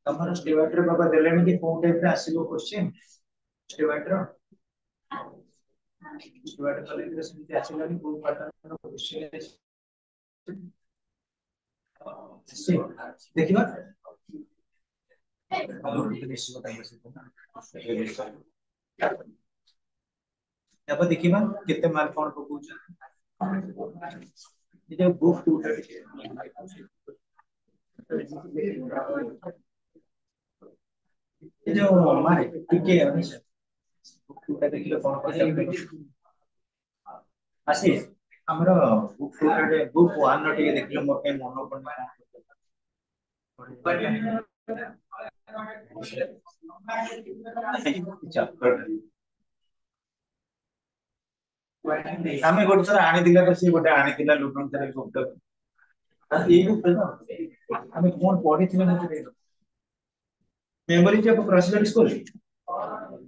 तमर स्टेट रे बाबा देलेनी कि कोन टाइप रे आसीबो क्वेश्चन स्टेट रो स्टेट कॉलेज रे सेमति आसीलानी को पैटर्न रो क्वेश्चन देखिबा हम निश्चित बताइए अब देखिबा केते मार्क कोन पकोछ ये बुक टू ये जो मारे टिके बुक टू देखिले कोन कोन आसी हमरो बुक टू रे बुक 1 नो टिके देखिले मोर के मन पड़े आमे गोटे थर आनी दिला तो सी गोटे आनी दिला लुटन थरे गुप्त ये आमे कोन पढी थिले मते मेमोरी जे प्रोसीजर स्कूल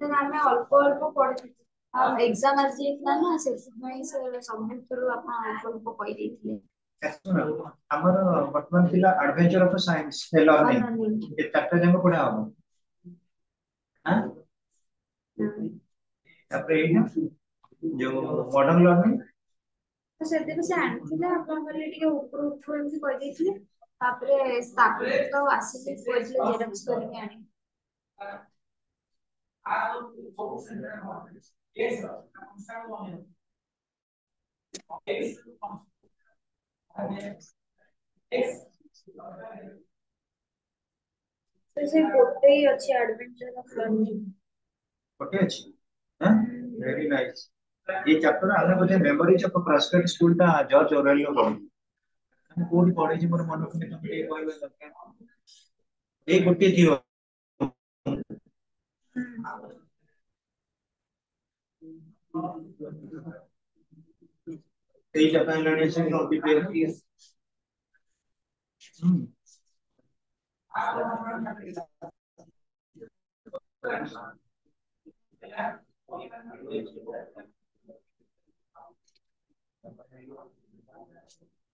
then ଆମେ ଅଳ୍ପ ଅଳ୍ପ ପଢିଥିଲୁ ଆଉ ଏକ୍ସାମ ଆସି ଯାଇଥିଲା ନା ସେଥିପାଇଁ ସେ ସବୁଥିରୁ ଆପଣ ଅଳ୍ପ ଅଳ୍ପ କହି ଦେଇଥିଲେ ଆମର ବର୍ତ୍ତମାନ ଥିଲା ଆଡଭେଞ୍ଚର ଅଫ ସାଇନ୍ସ ଲର୍ନିଂ ଏ ଚାରଟା ଯାକ ପଢା ହବ हां ତାପରେ ଏଇଟା ଯୋଉ ମଡର୍ନ ଲର୍ନିଂ ତ ସେଦିନ ସେ ଆଣିଥିଲେ ଆପଣ କହିଲେ ଟିକେ ଉପରୁ ଉପରୁ ଏମିତି କହି ଦେଇଥିଲେ ତାପରେ ତାପରେ ତ ଆସିଲେ କହିଥିଲେ ଜେରକ୍ସ କରିକି ଆଣି तो से गोटे ही अच्छी एडवेंचर ऑफ लर्निंग ओके अछि हां वेरी नाइस ये चैप्टर आने बोझे मेमोरीज ऑफ प्रॉस्पेक्ट स्कूल ता जॉर्ज ओरेल नो पढी हम कोडी पढे जी मोर मन को तुम ए कहबे दरकार ए गोटे थियो एटा ପାଇଁ ଲଣି ସେ नो प्रिपेयर किए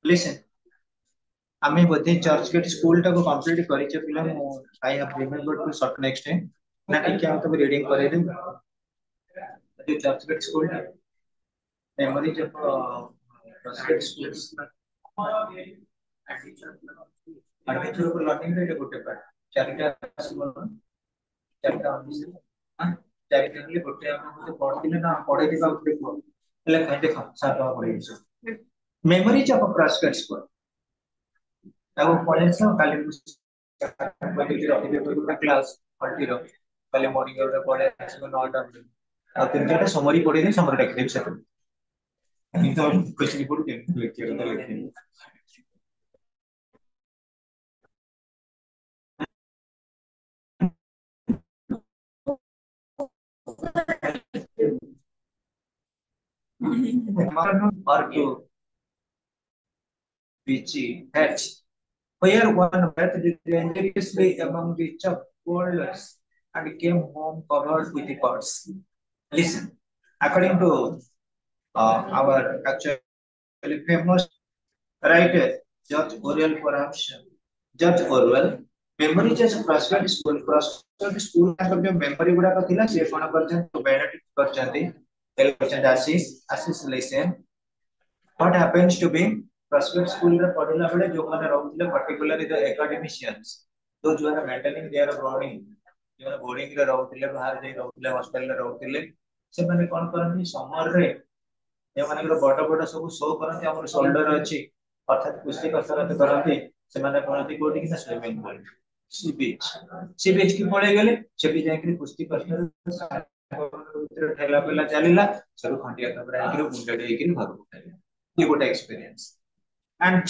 लिसन आमे बोधे चर्च गेट स्कूल टा को कंप्लीट करिछ पिला I have remembered to short next time ना ठीक है तो रीडिंग करे दे जो चर्च गेट स्कूल टा memories of church gate schools adventure of learning रे गोटे पार्ट चारिटा चारिटा हां चारिटा ले गोटे हम पढिले ना पढे दिबा देखो ले खाइ देखो सात पढे मेमोरीज ऑफ प्रॉस्पेक्ट स्कूल ताको पढे छ काली पढिले रखि दे क्लास पढिलो काली मॉर्निंग रे पढे आसो 9 टा आ तीन चारटा समरी पढे दे समरी रखि दे सेट तो कुछ रिपोर्ट के लेक्चर तो लिखी or to which hatch where one bathed dangerously among the chopped boulders and came home covered with the cords. Listen, according to our actually famous writer George Orwell, perhaps George Orwell, memory just prospect school का जो memory गुड़ा का थिला से कौन करते तो benefit करते tell करते आशीष listen what happens to be prospect school रे पढ़िला बेले जो माने रहउथिले particularly the academicians तो जो है maintaining their boarding जो है boarding रे रहउथिले बाहर जाई रहउथिले हॉस्टल रे रहउथिले से माने कोन करथि समर रे जे माने बड़ बड़ सब शो करथि हमर शोल्डर अछि अर्थात कुश्ती कसरत करथि से माने करथि कोठी कि स्विमिंग पूल सी बीच की पड़े गेले से भी जाई कुश्ती कसरत ठेला पेला चलीला सब खंडिया कपड़ा आकि मुंडे देकि घर उठाइला ये गोटे experience and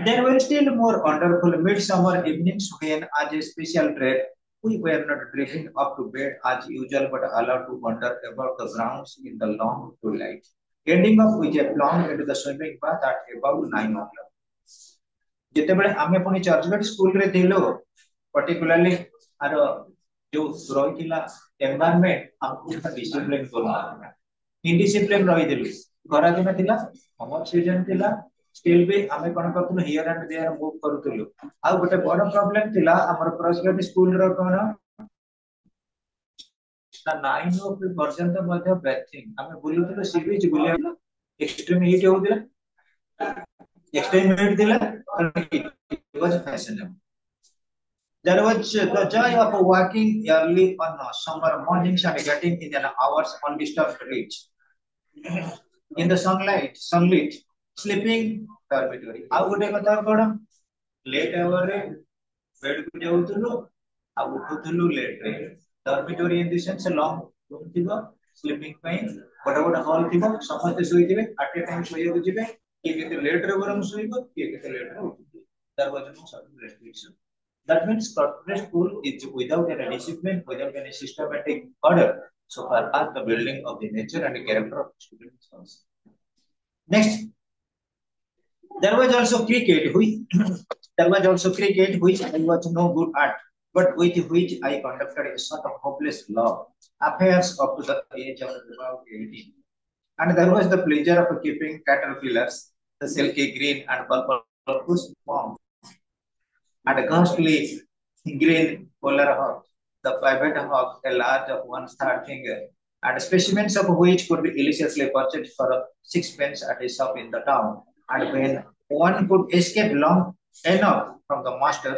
there were still more wonderful midsummer evenings when as a special treat we were not driven up to bed as usual but allowed to wander about the grounds in the long twilight ending up with a plunge into the swimming bath at about 9 o'clock जिते बड़े आमे पुनी Churchgate school रे थिलो particularly आरो जो रहिथिला environment हमको discipline करना indiscipline रही दिलु खरा दिन थिला समर सीजन थिला स्टिल भी आमे कोन करथुल हियर एंड देयर मूव करथुलु आ गोटे बड़ प्रॉब्लम थिला हमर क्रॉसगेट स्कूल रो कोन ना 9 ऑफ पर्यंत मध्ये बेथिंग आमे बुलुथुलु सी बीच बुलिया एक्सट्रीम हीट होउदिला एक्सट्रीम हीट दिला it was fashionable there was the joy of walking early on summer mornings and getting in an hours undisturbed reach in the sunlit sleeping dormitory ଆଉ ଗୋଟେ କଥା କଣ late hour ରେ bed କୁ ଯାଉଥିଲୁ ଆଉ ଉଠୁଥିଲୁ late ରେ dormitory in the sense long room ଥିବ sleeping ପାଇଁ ଗୋଟେ ଗୋଟେ hall ଥିବ ସମସ୍ତେ ଶୋଇଥିବେ at a time ଶୋଇବାକୁ ଯିବେ କିଏ କେତେ late ରେ ବରଂ ଶୋଇବ କିଏ କେତେ late ରେ ଉଠିବ there was no certain restriction. That means corporate school is without any discipline, without any systematic order, so far as the building of the nature and the character of the students also. Next, there was also cricket, which I was no good at, but with which I conducted a sort of hopeless love affairs up to the age of about 18. And there was the pleasure of keeping caterpillars, the silky green and purple push bomb and a ghastly green polar hog, the pivot hog, a large of one's third finger, and specimens of which could be illicitly purchased for sixpence at a shop in the town. And when one could escape long enough from the master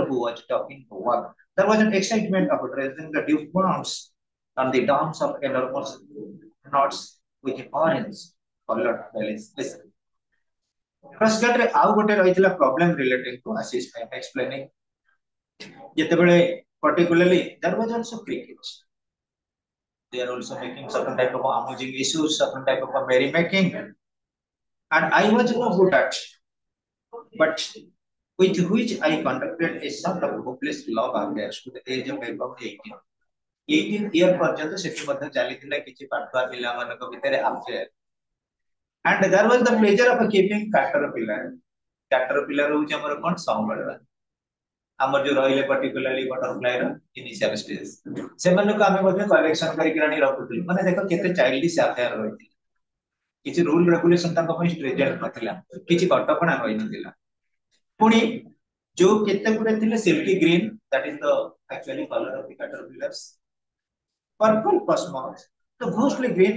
who was talking to work, there was an excitement of raising the dew pounds on the downs of enormous knots with orange colored bellies. Listen. Crosscut रे आउ गोटे रहितला problem relating to assist explaining जेतेबेले particularly there was also cricket they are also making certain type of amazing issues certain type of merrymaking and I was no good at but with which I conducted a sort of hopeless love affairs to the age of about 18 year पर्यंत सेठी मध्ये चालिथिला किछि पाठवा पिला मानक भितरे affair and there was the pleasure of keeping caterpillar होउछ हमर कोन संबळवा हमर जो रहिले पर्टिकुलरली बटरफ्लाई रो इनिशियल स्टेज से मन को हमें मध्ये कलेक्शन करि रानी रखुथि माने देखो केते चाइल्डिश अफेयर रहिथि किछि रूल रेगुलेशन ताको पई स्ट्रेजेंट नथिला किछि कटकणा होई नथिला पुनी जो केते गुडे थिले silky green that is the actually colour of the caterpillars purple cosmos the ghostly green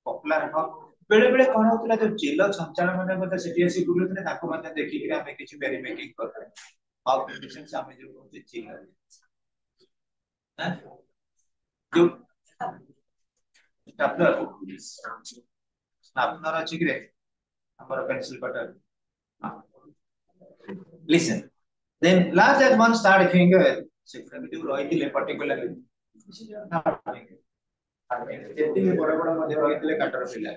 poplar hawk बेले बेले कोन होतला जो चिल्ल संचालन माने मते सिटी एसी गुरु थे ताको मते देखि कि हमें किछि वेरी मेकिंग करते ऑफ प्रेडिक्शन से हमें जो होते चिल्ल हैं जो स्टापलर अछि कि रे हमर pencil cutter listen then last as one start finger shift जो रहिथिले पर्टिकुलरली जेति बड़ बड़ मध्ये रहिथिले कैटरपिलर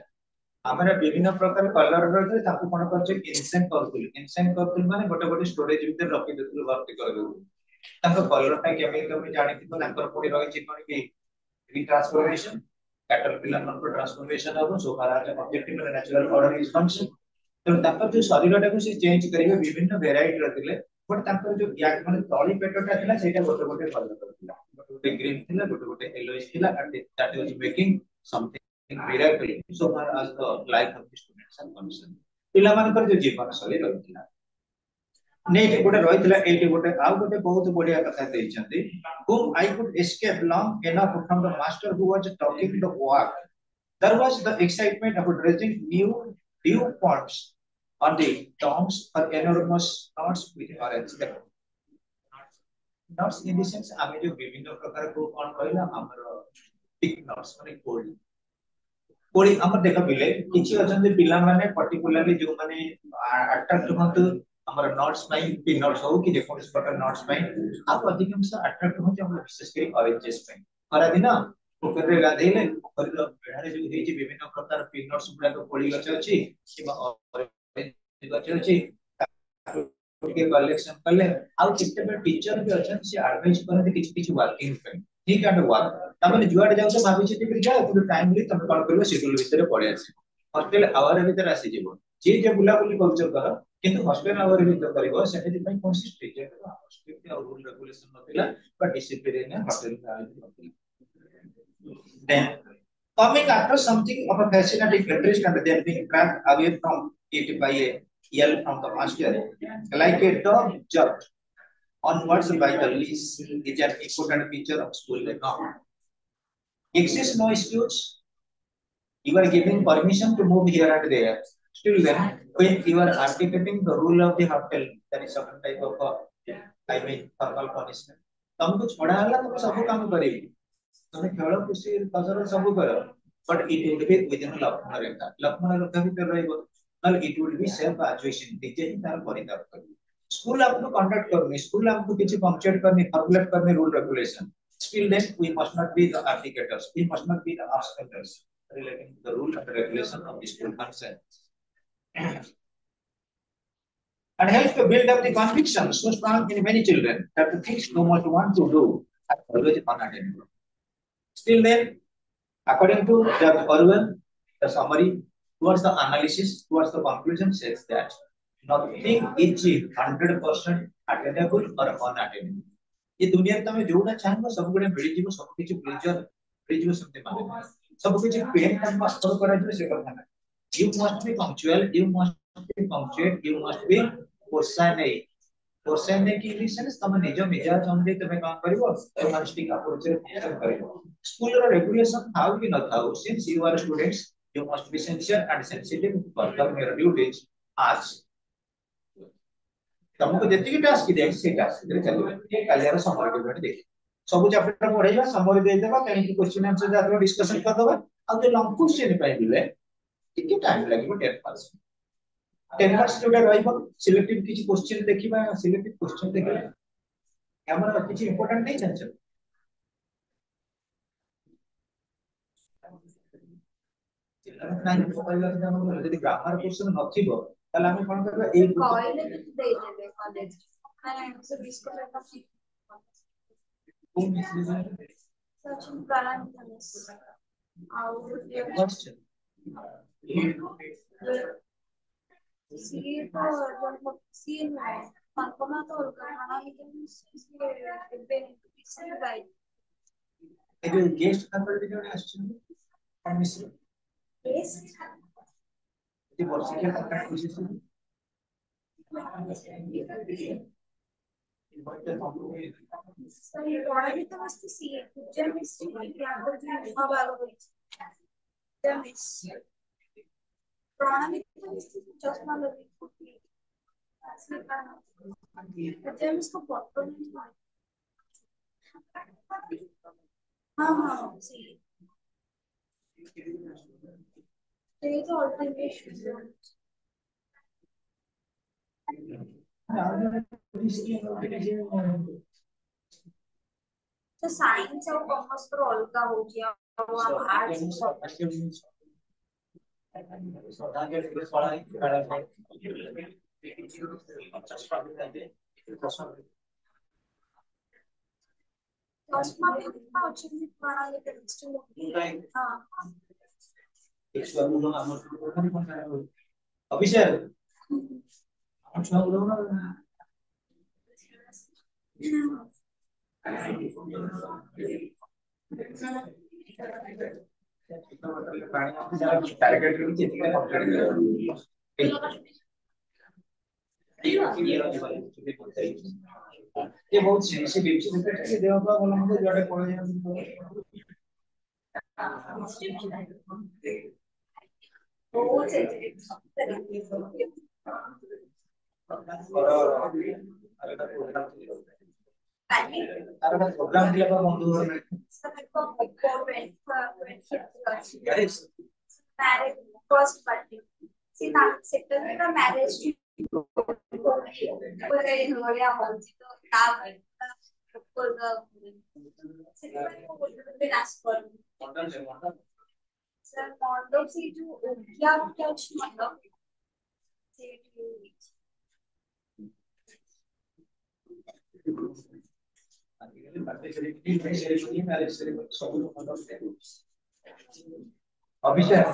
हमरे विभिन्न प्रकार कलर रहते ताकू कोन करछ इंसेंट करथुल माने गोटे गोटे स्टोरेज भीतर रखि देथुल भर्ती कर देउ ताको कलर टा केमिकल में जानि कि ताकर पुनी रहि छि कोन कि रिट्रांसफॉर्मेशन कैटरपिलर मन को ट्रांसफॉर्मेशन हो so far as objective and natural order is function तो ताकर जो शरीर टा को से चेंज करिवे विभिन्न वेराइटी रथिले बट ताकर जो या माने तळी पेटटा थिला सेटा गोटे गोटे कलर करथिला गोटे ग्रीन थिला गोटे गोटे येलोइश थिला and that was making something miracle so far as the life of the students are concerned पिला मानकर जो जीवन शैली रहितला नेट गोटे रहितला एटी गोटे आ गोटे बहुत बढ़िया कथा देइछन्ती whom I could escape long enough from the master who was talking the walk there was the excitement of dredging new dew ponds on the tombs for enormous knots with orange knots in the sense आमे जो विभिन्न प्रकार को कोन कहला हमर टिक knots माने cold कोडी हमर देखा बिले किछि अछन पिला माने पर्टिकुलरली जो माने अट्रैक्ट होत हमर नोट्स पाई पी नोट्स हो कि देखो इस प्रकार नोट्स पाई आप अधिकांश अट्रैक्ट हो हम विशेष करी ऑरेंजेस पाई खरा दिन पोखर रे गाधेले पोखर रो बेढारे जो हेछि विभिन्न प्रकार पी नोट्स गुडा को कोडी गछ अछि किबा ऑरेंज गछ अछि के कलेक्शन करले आ किते टीचर भी अछन से एडवाइस करते किछि किछि वर्किंग पे ठीक है वर्क तमने जुआड जाउ से भाबी छी टिक जाओ तो टाइमली तम कोन करबो शेड्यूल भीतर पड़े आसी हॉस्टल आवर भीतर आसी जेबो जे जे बुला बुली कल्चर कर किंतु हॉस्टेल आवर भी करिवो सेमिति पई कोन स्ट्रिक्ट है स्ट्रिक्ट रूल रेगुलेशन नथिला बट डिसिप्लिन है हॉस्टेल का then coming after something of a fascinating interest and then being trapped away from it by a yell from the master like a dog jerked onwards by the leash is an important feature of school life. Exists no excuse. You are giving permission to move here and there. Still then, when you are articulating the rule of the hotel, there is some type of, I mean, formal punishment. तुमको छोड़ा हला तुम सब काम करेगी तुम्हें खेल खुशी कसर सब करो but it would be within Lakshman रेखा भीतर रहइबो नल it would be self actuation निजे ही तार परिताप करियो स्कूल आपको कंडक्ट करनी स्कूल आपको किसी पंक्चुएट करनी फॉर्मुलेट करनी rule regulation still then we must not be the applicators we must not be the obstacles relating to the rule and regulation of the school concern and helps to build up the conviction so strong in many children that the things no much want to do are always unattainable. Still then, according to Judge Orwell, the summary towards the analysis, towards the conclusion says that nothing is 100% attainable or unattainable. ये दुनिया में तुम्हें जोड़ा चाहेंगे सब गुड़े मिली जीवो सब कुछ ब्रिज समझे माने सब कुछ पेन का मास्टर करा जो से करना है you must be punctual you must be punctuate you must be portion की लिसन्स तम निज मिजाज हमदे तमे काम करिवो होनेस्टिक अप्रोच रे फंक्शन करिवो स्कूल रो रेगुलेशन थाउ कि न थाउ since you are students you must be sincere and sensitive to perform your duties as तुमको जेतिकी टास्क दे से टास्क रे चलियो कालियार समरी डिबेट देखि सब चैप्टर पढैबा समरी दे देबा कहीं क्वेश्चन आंसर जातो डिस्कशन कर दबा आ जो लॉन्ग क्वेश्चन पाइ दिले कितने टाइम লাগিব 10% 10% जोटा रहइबो सिलेक्टिव किछि क्वेश्चन देखिबा सिलेक्टिव क्वेश्चन देखिबा हमरा किछि इंपोर्टेंट नहीं जान्छ नहीं मोबाइल रे हम यदि ग्रामर क्वेश्चन नथिबो ताले हम कोन करबा ए कॉइल भी दे देबे कॉलेज मैंने से डिस्कस करता कोन मिस सचिन प्राण और क्वेश्चन सीए तो जब सीए में पंकमा तो खाना लेकिन सीए पे इससे गाइड ए जो गेस्ट फैकल्टी जो आछन कोन मिस गेस्ट ये वर्षिक फैकल्टी विशेष सही बड़ा भी तो मस्त सीए जब मिस क्या कर जो अब आ गई जब मिस प्राणी तो मस्त चश्मा लगी असली प्राण जब इसको फोटो नहीं हाँ सीए ये तो ऑल्टरनेटिव तो साइंस और कॉमर्स पर अलग हो गया वो आर्ट्स चश्मा भी कितना अच्छी बना लेते हैं हाँ अभिषेक ये बहुत सेंसिटिव है देह का बोला मुझे जोड़े पड़ बहुत सेंसिटिव प्रोग्राम दिला पर बंधु marriage first birthday Sita second का मैरिज पूरे होया होती तो काम को सेकंड को बोलते रास पर सर मॉडल से जो क्या क्या मतलब से अभिषेक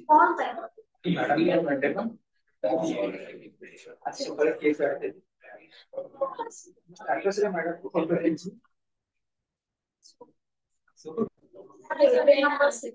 कौन था नंबर से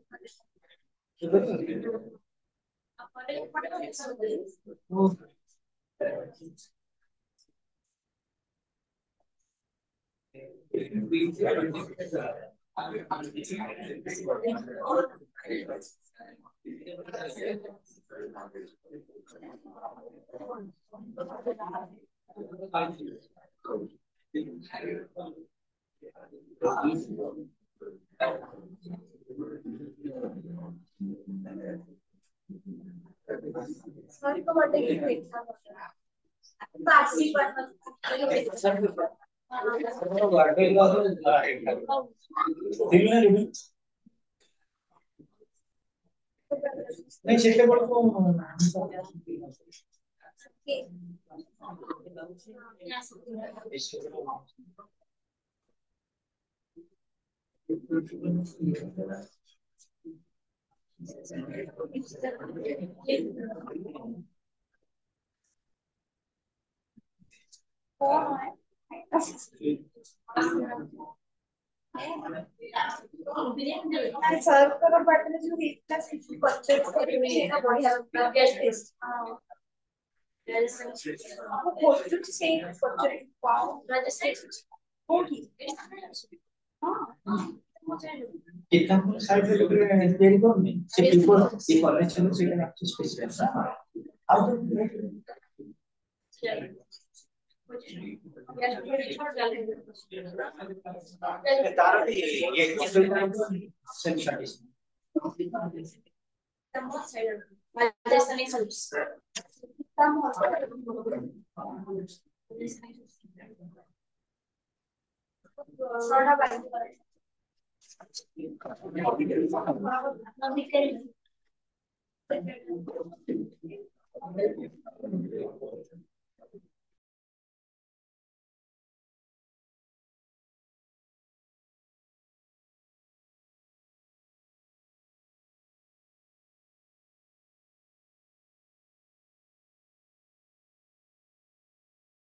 सर को बर्थडे की हुई था पार्टी पर नहीं सीटे पर तो सर को बर्थडे में जो हुई था बच्चे को हुई है बढ़िया गेस्ट आपको पोस्टर से बच्चे वाओ रजिस्ट्रेशन होगी हाँ कितना साइड पे तेरी को सिर्फ ऊपर ये चलो से आप स्पेशल अब तारा भी ये सेंस